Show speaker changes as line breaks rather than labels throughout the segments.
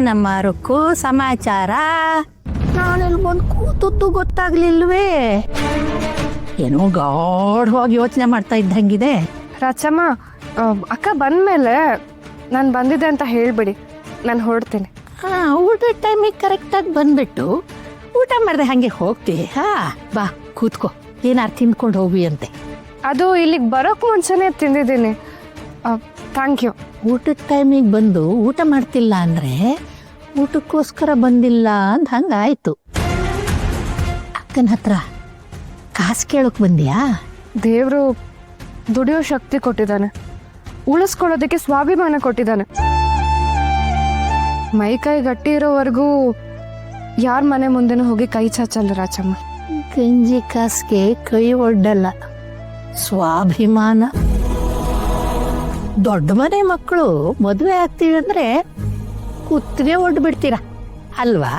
ಏನಮ್ಮ ರುಕ್ಕು ಸಮಾಚಾರ? ನಾನೆಲ್ಲಿ ಬಂದು ಕೂತದ್ದು ಗೊತ್ತಾಗ್ಲಿಲ್ವೇ? ಏನೋ ಗಾಢವಾಗಿ ಯೋಚನೆ ಮಾಡ್ತಾ ಇದ್ದಂಗಿದೆ.
ರಾಚಮ್ಮ, ಅಕ್ಕ ಬಂದ್ಮೇಲೆ ನಾನು ಬಂದಿದ್ದೆ ಅಂತ ಹೇಳ್ಬಿಡಿ, ನಾನು ಹೊರಡ್ತೀನಿ.
ಊಟದ ಟೈಮಿಗೆ ಕರೆಕ್ಟಾಗಿ ಬಂದ್ಬಿಟ್ಟು ಊಟ ಮಾಡಿದೆ ಹಾಗೆ ಹೋಗ್ತೀವಿ. ಬಾ ಕೂತ್ಕೋ, ಏನಾರು ತಿನ್ಕೊಂಡು ಹೋಗಿ ಅಂತೆ.
ಅದು ಇಲ್ಲಿಗೆ ಬರೋಕ್ಕೆ ಮುಂಚೆನೇ ತಿಂದಿದ್ದೀನಿ. Thank you.
ಊಟದ ಟೈಮಿಗೆ ಬಂದು ಊಟ ಮಾಡ್ತಿಲ್ಲ ಅಂದರೆ ಊಟಕ್ಕೋಸ್ಕರ ಬಂದಿಲ್ಲ ಅಂತ ಹಂಗಾಯ್ತು. ಅಕ್ಕನ ಹತ್ರ ಕಾಸು ಕೇಳೋಕೆ ಬಂದ್ಯಾ?
ದೇವರು ದುಡಿಯೋ ಶಕ್ತಿ ಕೊಟ್ಟಿದ್ದಾನೆ, ಉಳಿಸ್ಕೊಳ್ಳೋದಕ್ಕೆ ಸ್ವಾಭಿಮಾನ ಕೊಟ್ಟಿದ್ದಾನೆ. ಮೈ ಕೈ ಗಟ್ಟಿ ಇರೋವರೆಗೂ ಯಾರ ಮನೆ ಮುಂದೆನೂ ಹೋಗಿ ಕೈ ಚಾಚಲ್ಲ ರಾಚಮ್ಮ.
ಗಂಜಿ ಕಾಸಿಗೆ ಕೈ ಒಡ್ಡಲ್ಲ, ಸ್ವಾಭಿಮಾನ. ದೊಡ್ಡ ಮನೆ ಮಕ್ಕಳು ಮದುವೆ ಆಗ್ತೀವಿ ಅಂದ್ರೆ ಕುತ್ತಿಗೆ ಒಡ್ಡು ಬಿಡ್ತೀರ ಅಲ್ವಾ?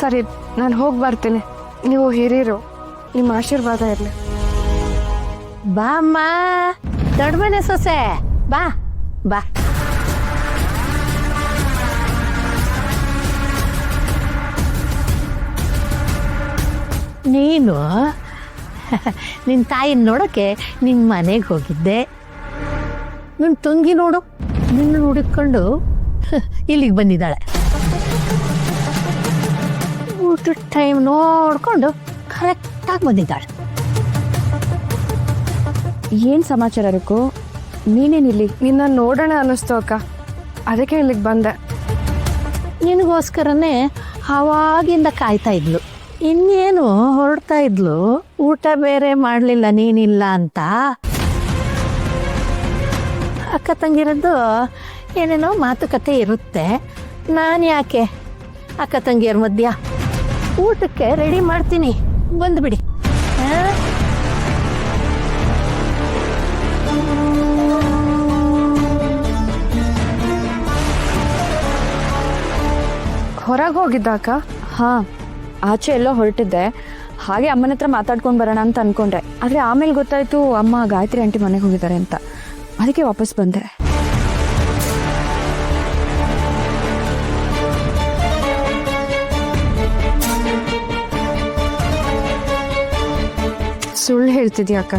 ಸರಿ, ನಾನು ಹೋಗಿ ಬರ್ತೀನಿ. ನೀವು ಹಿರಿಯರು, ನಿಮ್ಮ ಆಶೀರ್ವಾದ ಇರಲಿ.
ಬಾಮ್ಮ, ದೊಡ್ಡ ಮನೆ ಸೊಸೆ, ಬಾ ಬಾ. ನೀನು ನಿನ್ನ ತಾಯಿನ ನೋಡೋಕ್ಕೆ ನಿನ್ನ ಮನೆಗೆ ಹೋಗಿದ್ದೆ. ನಿನ್ನ ತಂಗಿ ನೋಡು, ನಿನ್ನ ಹುಡುಕೊಂಡು ಇಲ್ಲಿಗೆ ಬಂದಿದ್ದಾಳೆ. ಊಟದ ಟೈಮ್ ನೋಡಿಕೊಂಡು ಕರೆಕ್ಟಾಗಿ ಬಂದಿದ್ದಾಳೆ.
ಏನು ಸಮಾಚಾರ ರುಕ್ಕು? ನೀನೇನಿಲ್ಲಿ? ನಿನ್ನ ನೋಡೋಣ ಅನ್ನಿಸ್ತು ಅಕ್ಕ, ಅದಕ್ಕೆ ಇಲ್ಲಿಗೆ ಬಂದೆ.
ನಿನಗೋಸ್ಕರನೇ ಆವಾಗಿಂದ ಕಾಯ್ತಾ ಇದ್ಲು. ಇನ್ನೇನು ಹೊರಡ್ತಾ ಇದ್ಲು, ಊಟ ಬೇರೆ ಮಾಡಲಿಲ್ಲ ನೀನಿಲ್ಲ ಅಂತ. ಅಕ್ಕ ತಂಗಿರದ್ದು ಏನೇನೋ ಮಾತುಕತೆ ಇರುತ್ತೆ. ನಾನು ಯಾಕೆ ಅಕ್ಕ ತಂಗಿಯರ ಮಧ್ಯ? ಊಟಕ್ಕೆ ರೆಡಿ ಮಾಡ್ತೀನಿ, ಬಂದುಬಿಡಿ.
ಹೊರಗೆ ಹೋಗಿದ್ದ ಅಕ್ಕ?
ಹಾಂ, ಆಚೆ ಎಲ್ಲೋ ಹೊರಟಿದ್ದೆ. ಹಾಗೆ ಅಮ್ಮನ ಹತ್ರ ಮಾತಾಡ್ಕೊಂಡು ಬರೋಣ ಅಂತ ಅಂದ್ಕೊಂಡೆ. ಆದರೆ ಆಮೇಲೆ ಗೊತ್ತಾಯಿತು ಅಮ್ಮ ಗಾಯತ್ರಿ ಆಂಟಿ ಮನೆಗೆ ಹೋಗಿದ್ದಾರೆ ಅಂತ. ಅದಕ್ಕೆ ವಾಪಸ್ ಬಂದೆ.
ಸುಳ್ಳು ಹೇಳ್ತಿದ್ಯಾ ಅಕ್ಕ?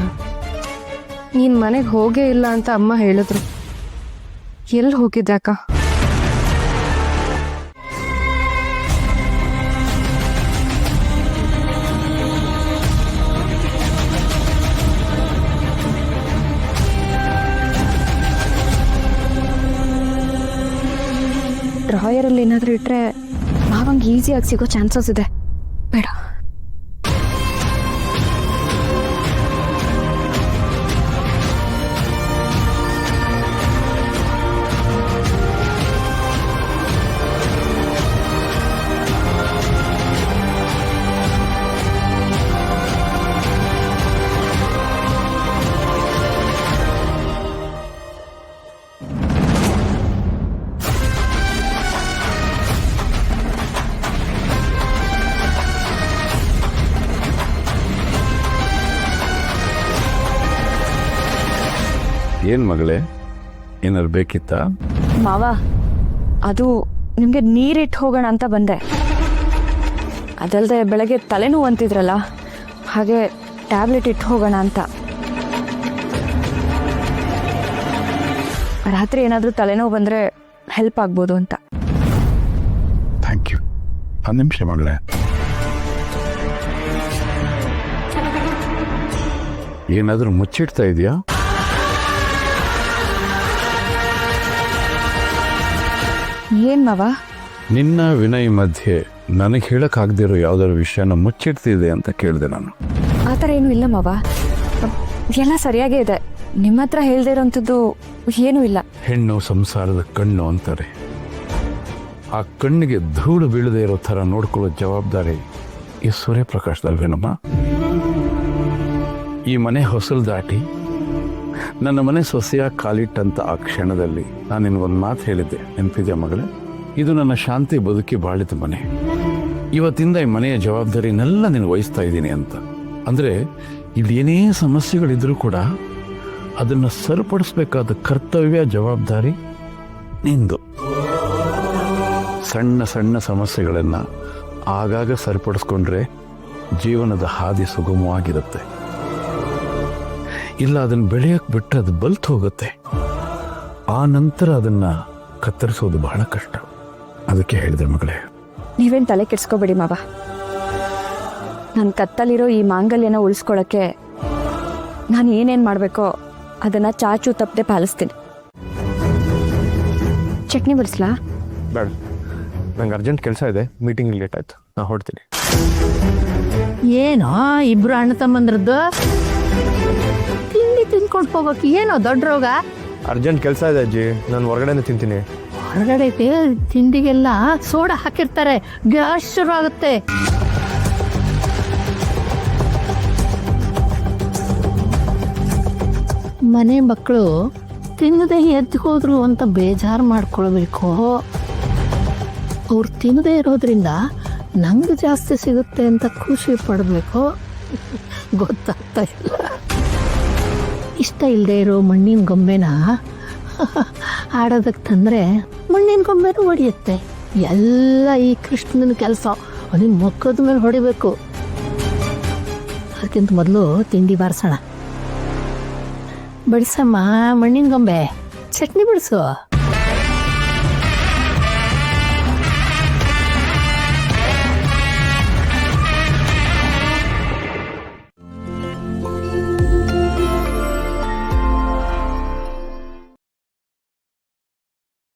ನೀನು ಮನೆಗೆ ಹೋಗೇ ಇಲ್ಲ ಅಂತ ಅಮ್ಮ ಹೇಳಿದ್ರು. ಎಲ್ಲಿ ಹೋಗಿದ್ದೆ ಅಕ್ಕ?
ಡ್ರಾಯರಲ್ಲಿ ಏನಾದರೂ ಇಟ್ಟರೆ ಮಾವಂಗೆ ಈಸಿಯಾಗಿ ಸಿಗೋ ಚಾನ್ಸಸ್ ಇದೆ. ಬೇಡ.
ಏನು ಮಗಳೇ, ಏನಾರು ಬೇಕಿತ್ತ?
ಮಾವ, ಅದು ನಿಮಗೆ ನೀರಿಟ್ಟು ಹೋಗೋಣ ಅಂತ ಬಂದೆ. ಅದಲ್ಲದೆ ಬೆಳಗ್ಗೆ ತಲೆನೋವು ಅಂತಿದ್ರಲ್ಲ, ಹಾಗೆ ಟ್ಯಾಬ್ಲೆಟ್ ಇಟ್ಟು ಹೋಗೋಣ ಅಂತ. ರಾತ್ರಿ ಏನಾದರೂ ತಲೆನೋವು ಬಂದರೆ ಹೆಲ್ಪ್ ಆಗ್ಬೋದು ಅಂತ.
Thank you. ಒಂದು ನಿಮಿಷ ಮಗಳೇ. ಏನಾದರೂ ಮುಚ್ಚಿಡ್ತಾ ಇದೆಯಾ?
ಏನು ಮಾವ?
ನಿನ್ನ ವಿನಯ್ ಮಧ್ಯೆ ನನಗೆ ಹೇಳೋಕ್ಕಾಗದಿರೋ ಯಾವುದಾದ್ರು ವಿಷಯನ ಮುಚ್ಚಿಡ್ತಿದೆ ಅಂತ ಕೇಳಿದೆ ನಾನು.
ಆ ಥರ ಏನೂ ಇಲ್ಲ ಮಾವ, ಎಲ್ಲ ಸರಿಯಾಗೇ ಇದೆ. ನಿಮ್ಮ ಹತ್ರ ಹೇಳ್ದೇ ಇರೋಂಥದ್ದು ಏನೂ ಇಲ್ಲ.
ಹೆಣ್ಣು ಸಂಸಾರದ ಕಣ್ಣು ಅಂತಾರೆ. ಆ ಕಣ್ಣಿಗೆ ಧೂಳು ಬೀಳದೇ ಇರೋ ಥರ ನೋಡ್ಕೊಳ್ಳೋ ಜವಾಬ್ದಾರಿ ಈ ಸೂರ್ಯಪ್ರಕಾಶದಲ್ವೇನಮ್ಮ? ಈ ಮನೆ ಹೊಸಲು ದಾಟಿ ನನ್ನ ಮನೆ ಸೊಸೆಯಾಗಿ ಕಾಲಿಟ್ಟಂತ ಆ ಕ್ಷಣದಲ್ಲಿ ನಾನು ನಿನಗೊಂದು ಮಾತು ಹೇಳಿದ್ದೆ, ನೆನಪಿದ್ಯಾ ಮಗಳೇ? ಇದು ನನ್ನ ಶಾಂತಿ ಬದುಕಿ ಬಾಳಿದ ಮನೆ. ಇವತ್ತಿಂದ ಈ ಮನೆಯ ಜವಾಬ್ದಾರಿನೆಲ್ಲ ನೀನು ವಹಿಸ್ತಾ ಇದ್ದೀನಿ ಅಂತ. ಅಂದರೆ ಇಲ್ಲಿ ಏನೇ ಸಮಸ್ಯೆಗಳಿದ್ರೂ ಕೂಡ ಅದನ್ನು ಸರಿಪಡಿಸ್ಬೇಕಾದ ಕರ್ತವ್ಯ ಜವಾಬ್ದಾರಿ ನಿಂದು. ಸಣ್ಣ ಸಣ್ಣ ಸಮಸ್ಯೆಗಳನ್ನು ಆಗಾಗ ಸರಿಪಡಿಸ್ಕೊಂಡ್ರೆ ಜೀವನದ ಹಾದಿ ಸುಗಮವಾಗಿರುತ್ತೆ. ಇಲ್ಲ ಅದನ್ನು ಬೆಳೆಯಕ್ಕೆ ಬಿಟ್ಟು ಅದು ಬಲ್ತು ಹೋಗುತ್ತೆ. ಆ ನಂತರ ಅದನ್ನು ಕತ್ತರಿಸೋದು ಬಹಳ ಕಷ್ಟ. ಅದಕ್ಕೆ ಹೇಳಿದೆ ಮಗಳೇ,
ನೀವೇನು ತಲೆ ಕೆಡ್ಸ್ಕೋಬೇಡಿ ಮಾವ. ನನ್ನ ಕತ್ತಲಿರೋ ಈ ಮಾಂಗಲ್ಯನ ಉಳಿಸ್ಕೊಳ್ಳೋಕ್ಕೆ ನಾನು ಏನೇನು ಮಾಡಬೇಕೋ ಅದನ್ನು ಚಾಚು ತಪ್ಪದೆ ಪಾಲಿಸ್ತೀನಿ. ಚಟ್ನಿ ಬಿಡಿಸ್ಲಾ?
ಬೇಡ, ನಂಗೆ ಅರ್ಜೆಂಟ್ ಕೆಲಸ ಇದೆ, ಮೀಟಿಂಗ್ ಲೇಟ್ ಆಯ್ತು, ನಾನು ಹೊರಡ್ತೀನಿ.
ಏನೋ ಇಬ್ರು ಅಣ್ಣ ತಮ್ಮಂದ್ರದ್ದು ತಿಂಡಿ ತಿನ್ಕೊಂಡು ಹೋಗೋಕೆ ಏನೋ ದೊಡ್ಡ ರೋಗ?
ಅರ್ಜೆಂಟ್ ಕೆಲಸ ಇದೆ ಅಜ್ಜಿ, ನಾನು ಹೊರಗಡೆನೇ ತಿಂತೀನಿ.
ಹೊರಗಡೆ ತಿಂಡಿಗೆಲ್ಲ ಸೋಡಾ ಹಾಕಿರ್ತಾರೆ, ಗ್ಯಾಸ್ ಶುರು ಆಗುತ್ತೆ. ಮನೆ ಮಕ್ಕಳು ತಿನ್ನದೆ ಎದ್ದು ಹೋದ್ರು ಅಂತ ಬೇಜಾರು ಮಾಡ್ಕೊಳ್ಬೇಕು. ಅವ್ರು ತಿನ್ನದೇ ಇರೋದ್ರಿಂದ ನಂಗೆ ಜಾಸ್ತಿ ಸಿಗುತ್ತೆ ಅಂತ ಖುಷಿ ಪಡಬೇಕು. ಗೊತ್ತಾಗ್ತಾ ಇಲ್ಲ. ಇಷ್ಟ ಇಲ್ಲದೆ ಇರೋ ಮಣ್ಣಿನ ಗೊಂಬೆನ ಆಡೋದಕ್ಕೆ ತಂದರೆ ಮಣ್ಣಿನ ಗೊಂಬೆನೂ ಹೊಡೆಯುತ್ತೆ. ಎಲ್ಲ ಈ ಕೃಷ್ಣನ ಕೆಲಸ. ಅವನಿಗೆ ಮೊಕ್ಕದ ಮೇಲೆ ಹೊಡಿಬೇಕು. ಅದಕ್ಕಿಂತ ಮೊದಲು ತಿಂಡಿ ಬಾರಿಸೋಣ. ಬಿಡಿಸಮ್ಮ ಮಣ್ಣಿನ ಗೊಂಬೆ, ಚಟ್ನಿ ಬಿಡಿಸು.